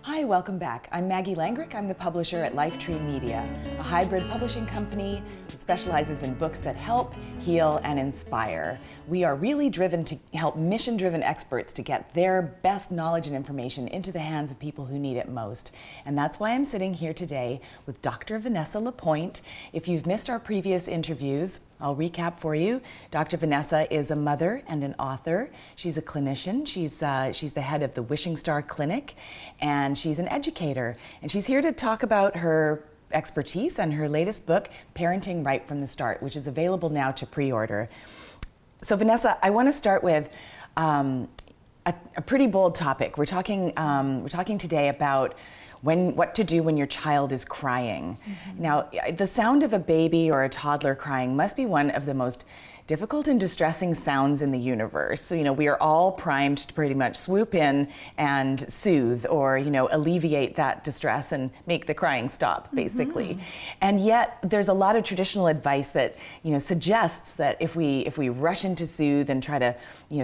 Hi, welcome back. I'm Maggie Langrick. I'm the publisher at Lifetree Media, a hybrid publishing company that specializes in books that help, heal, and inspire. We are really driven to help mission-driven experts to get their best knowledge and information into the hands of people who need it most. And that's why I'm sitting here today with Dr. Vanessa Lapointe. If you've missed our previous interviews, I'll recap for you. Dr. Vanessa is a mother and an author. She's a clinician. She's the head of the Wishing Star Clinic, and she's an educator. And she's here to talk about her expertise and her latest book, Parenting Right from the Start, which is available now to pre-order. So Vanessa, I want to start with a pretty bold topic. We're talking today about what to do when your child is crying. Mm-hmm. Now, the sound of a baby or a toddler crying must be one of the most difficult and distressing sounds in the universe. So, we are all primed to pretty much swoop in and soothe or, alleviate that distress and make the crying stop, basically. Mm-hmm. And yet, there's a lot of traditional advice that, suggests that if we rush in to soothe and try to,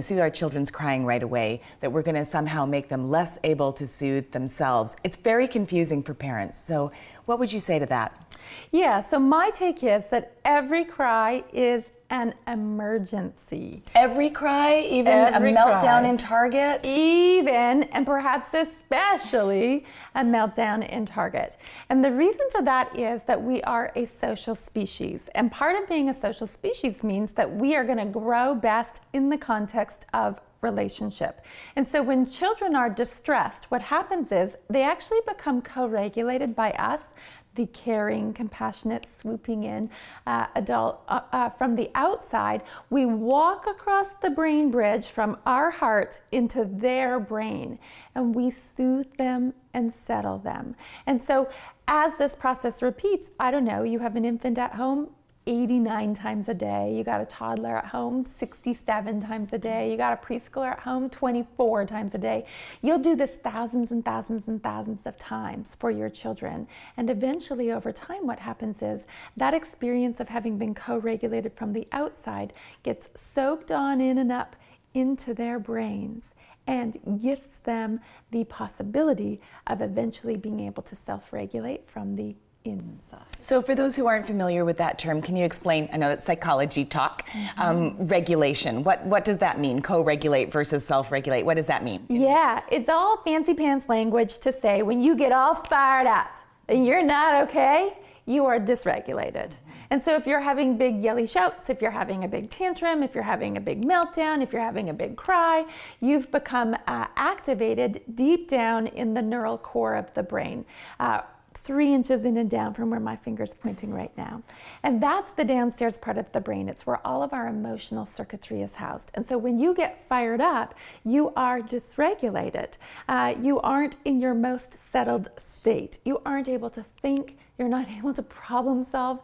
soothe our children's crying right away, that we're gonna somehow make them less able to soothe themselves. It's very confusing for parents. So what would you say to that? Yeah, so my take is that every cry is an emergency. Every cry, even every a meltdown cry. In Target? Even, and perhaps especially, a meltdown in Target. And the reason for that is that we are a social species. And part of being a social species means that we are going to grow best in the context of relationship. And so when children are distressed, what happens is they actually become co-regulated by us, the caring, compassionate, swooping in adult from the outside. We walk across the brain bridge from our heart into their brain, and we soothe them and settle them. And so as this process repeats, I don't know, you have an infant at home 89 times a day, you got a toddler at home 67 times a day, you got a preschooler at home 24 times a day. You'll do this thousands and thousands and thousands of times for your children. And eventually over time what happens is that experience of having been co-regulated from the outside gets soaked on in and up into their brains and gifts them the possibility of eventually being able to self-regulate from the inside. So for those who aren't familiar with that term, can you explain, I know it's psychology talk, regulation. What does that mean? Co-regulate versus self-regulate. What does that mean? Yeah, it's all fancy pants language to say when you get all fired up and you're not okay, you are dysregulated. And so if you're having big yelly shouts, if you're having a big tantrum, if you're having a big meltdown, if you're having a big cry, you've become activated deep down in the neural core of the brain. 3 inches in and down from where my finger's pointing right now. And that's the downstairs part of the brain. It's where all of our emotional circuitry is housed. And so when you get fired up, you are dysregulated. You aren't in your most settled state. You aren't able to think. You're not able to problem solve.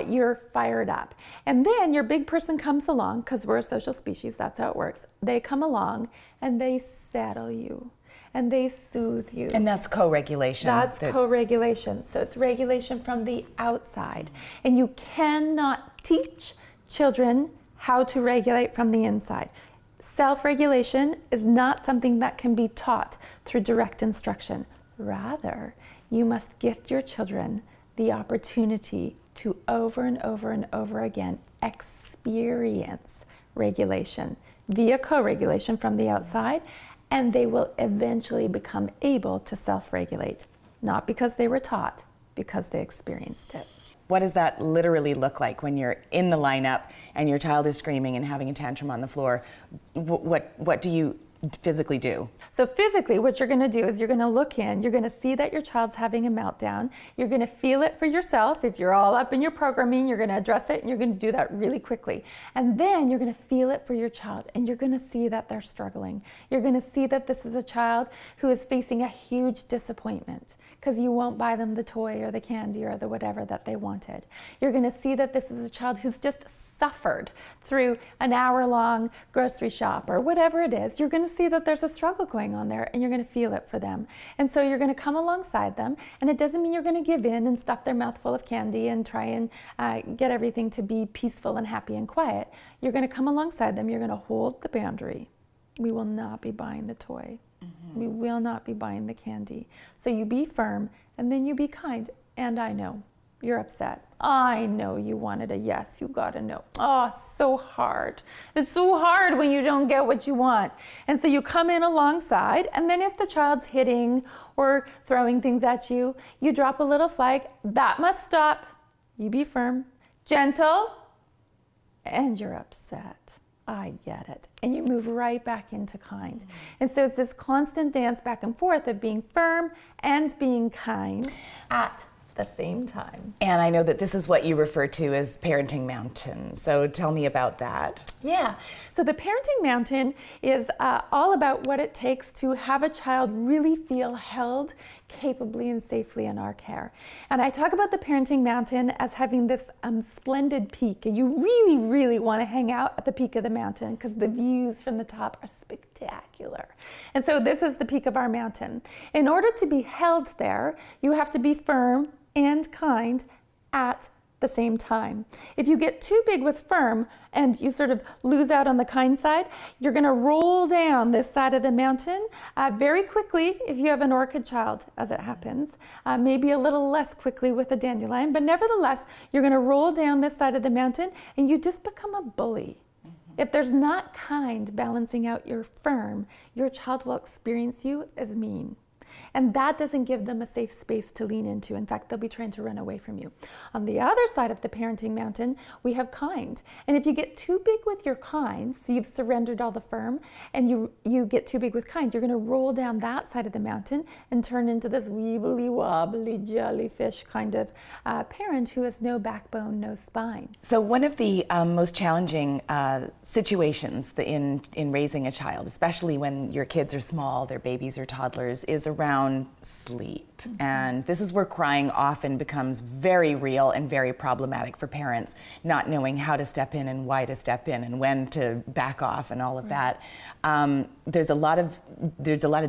You're fired up. And then your big person comes along, because we're a social species, that's how it works. They come along and they settle you. And they soothe you. And that's co-regulation. That's co-regulation. So it's regulation from the outside. And you cannot teach children how to regulate from the inside. Self-regulation is not something that can be taught through direct instruction. Rather, you must gift your children the opportunity to over and over and over again experience regulation via co-regulation from the outside. And they will eventually become able to self-regulate, not because they were taught, because they experienced it. What does that literally look like when you're in the lineup and your child is screaming and having a tantrum on the floor? What do you physically do? So physically, what you're going to do is you're going to look in, you're going to see that your child's having a meltdown, you're going to feel it for yourself. If you're all up in your programming, you're going to address it, and you're going to do that really quickly. And then you're going to feel it for your child, and you're going to see that they're struggling. You're going to see that this is a child who is facing a huge disappointment because you won't buy them the toy or the candy or the whatever that they wanted. You're going to see that this is a child who's just suffered through an hour-long grocery shop or whatever it is. You're going to see that there's a struggle going on there, and you're going to feel it for them. And so you're going to come alongside them, and it doesn't mean you're going to give in and stuff their mouth full of candy and try and get everything to be peaceful and happy and quiet. You're going to come alongside them. You're going to hold the boundary. We will not be buying the toy. We will not be buying the candy. So you be firm, and then you be kind. And I know you're upset. I know you wanted a yes. You got a no. Oh, so hard. It's so hard when you don't get what you want. And so you come in alongside, and then if the child's hitting or throwing things at you, you drop a little flag. That must stop. You be firm, gentle, and you're upset. I get it. And you move right back into kind. And so it's this constant dance back and forth of being firm and being kind at the same time. And I know that this is what you refer to as parenting mountain. So tell me about that. Yeah. So the parenting mountain is all about what it takes to have a child really feel held capably and safely in our care. And I talk about the parenting mountain as having this splendid peak. And you really, really want to hang out at the peak of the mountain because the views from the top are spectacular. And so this is the peak of our mountain. In order to be held there, you have to be firm and kind at the same time. If you get too big with firm and you sort of lose out on the kind side, you're going to roll down this side of the mountain very quickly if you have an orchid child, as it happens. Maybe a little less quickly with a dandelion, but nevertheless, you're going to roll down this side of the mountain and you just become a bully. If there's not kind balancing out your firm, your child will experience you as mean. And that doesn't give them a safe space to lean into. In fact, they'll be trying to run away from you. On the other side of the parenting mountain, we have kind. And if you get too big with your kind, so you've surrendered all the firm, and you get too big with kind, you're going to roll down that side of the mountain and turn into this weebly wobbly jellyfish kind of parent who has no backbone, no spine. So one of the most challenging situations in raising a child, especially when your kids are small, they're babies or toddlers, is around sleep. And this is where crying often becomes very real and very problematic for parents, not knowing how to step in and why to step in and when to back off and all of that. There's a lot of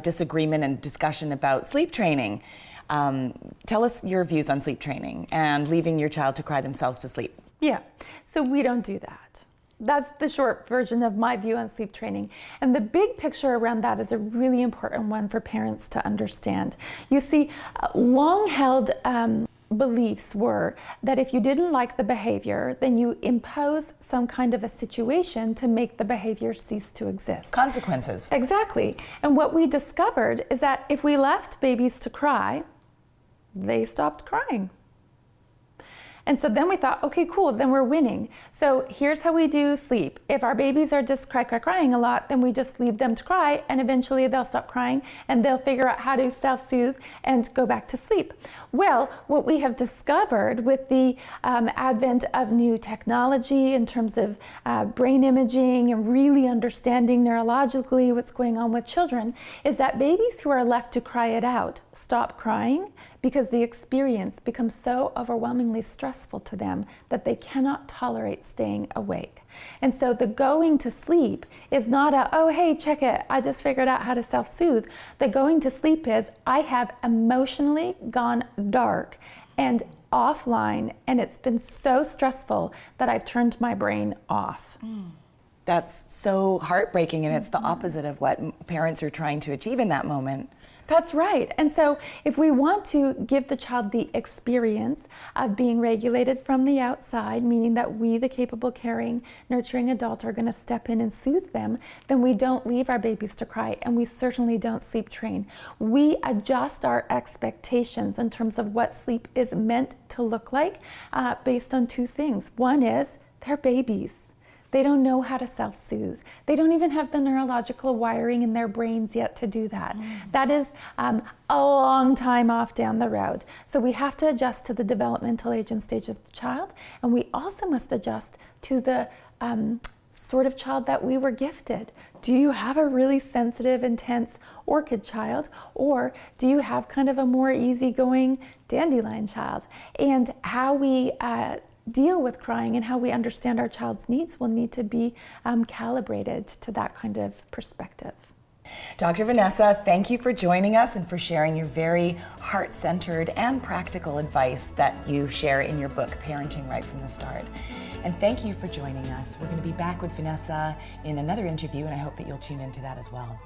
disagreement and discussion about sleep training. Tell us your views on sleep training and leaving your child to cry themselves to sleep. Yeah, so we don't do that. That's the short version of my view on sleep training. And the big picture around that is a really important one for parents to understand. You see, long-held beliefs were that if you didn't like the behavior, then you impose some kind of a situation to make the behavior cease to exist. Consequences. Exactly. And what we discovered is that if we left babies to cry, they stopped crying. And so then we thought, okay, cool, then we're winning. So here's how we do sleep. If our babies are just crying a lot, then we just leave them to cry, and eventually they'll stop crying and they'll figure out how to self-soothe and go back to sleep. Well, what we have discovered with the advent of new technology in terms of brain imaging and really understanding neurologically what's going on with children is that babies who are left to cry it out stop crying because the experience becomes so overwhelmingly stressful to them that they cannot tolerate staying awake. And so the going to sleep is not a, oh, hey, check it, I just figured out how to self-soothe. The going to sleep is, I have emotionally gone dark and offline, and it's been so stressful that I've turned my brain off. That's so heartbreaking, and it's the opposite of what parents are trying to achieve in that moment. That's right. And so if we want to give the child the experience of being regulated from the outside, meaning that we, the capable, caring, nurturing adult, are going to step in and soothe them, then we don't leave our babies to cry, and we certainly don't sleep train. We adjust our expectations in terms of what sleep is meant to look like based on two things. One is they're babies. They don't know how to self-soothe. They don't even have the neurological wiring in their brains yet to do that. That is a long time off down the road. So we have to adjust to the developmental age and stage of the child, and we also must adjust to the sort of child that we were gifted. Do you have a really sensitive, intense orchid child, or do you have kind of a more easygoing dandelion child? And how we deal with crying and how we understand our child's needs will need to be calibrated to that kind of perspective. Dr. Vanessa, thank you for joining us and for sharing your very heart-centered and practical advice that you share in your book, Parenting Right from the Start. And thank you for joining us. We're going to be back with Vanessa in another interview, and I hope that you'll tune into that as well.